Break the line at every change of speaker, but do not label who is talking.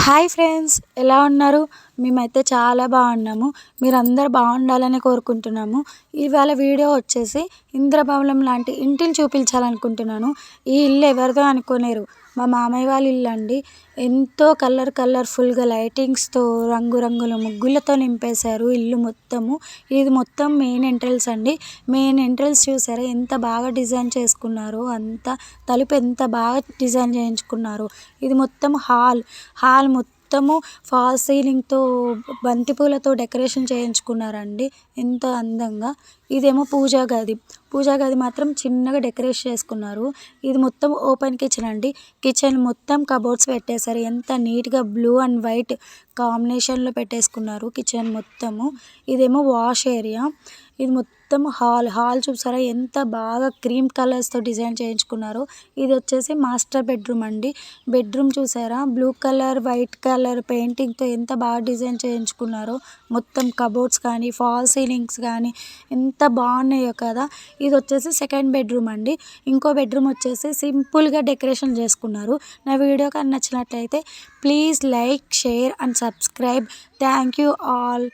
Hi friends, ఎలా ఉన్నారు? మేమైతే చాలా బాగున్నాము. మీరందరూ బాగుండాలని కోరుకుంటున్నాము. ఇవాళ వీడియో వచ్చేసి ఇంద్రభవనం లాంటి ఇంటిని చూపించాలనుకుంటున్నాను. ఈ ఇల్లు ఎవరిదో అనుకోలేరు, మా మామయ్య వాళ్ళ ఇల్లు అండి. ఎంతో కలర్ఫుల్గా లైటింగ్స్తో రంగురంగుల ముగ్గులతో నింపేశారు ఇల్లు మొత్తము. ఇది మొత్తం మెయిన్ ఎంట్రన్స్ అండి. మెయిన్ ఎంట్రన్స్ చూసారా ఎంత బాగా డిజైన్ చేసుకున్నారో, అంత తలుపు ఎంత బాగా డిజైన్ చేయించుకున్నారు. ఇది మొత్తం హాల్ మొత్తము ఫాల్స్ సీలింగ్తో బంతిపూలతో డెకరేషన్ చేయించుకున్నారండి ఎంతో అందంగా. ఇదేమో పూజా గది మాత్రం చిన్నగా డెకరేట్ చేసుకున్నారు. ఇది మొత్తం ఓపెన్ కిచెన్ అండి. కిచెన్ మొత్తం కబోర్డ్స్ పెట్టేశారు. ఎంత నీట్గా బ్లూ అండ్ వైట్ కాంబినేషన్లో పెట్టేసుకున్నారు కిచెన్ మొత్తము. ఇదేమో వాష్ ఏరియా. ఇది మొత్తం హాల్ చూసారా ఎంత బాగా క్రీమ్ కలర్స్తో డిజైన్ చేయించుకున్నారు. ఇది వచ్చేసి మాస్టర్ బెడ్రూమ్ అండి. బెడ్రూమ్ చూసారా బ్లూ కలర్ వైట్ కలర్ పెయింటింగ్తో ఎంత బాగా డిజైన్ చేయించుకున్నారో. మొత్తం కబోర్డ్స్ కానీ ఫాల్ సీలింగ్స్ కానీ ఎంత బాగున్నాయో కదా. ఇది వచ్చేసి సెకండ్ బెడ్రూమ్ అండి. ఇంకో బెడ్రూమ్ వచ్చేసి సింపుల్గా డెకరేషన్ చేసుకున్నారు. నా వీడియో కానీ నచ్చినట్లయితే please like, share and subscribe. Thank you all.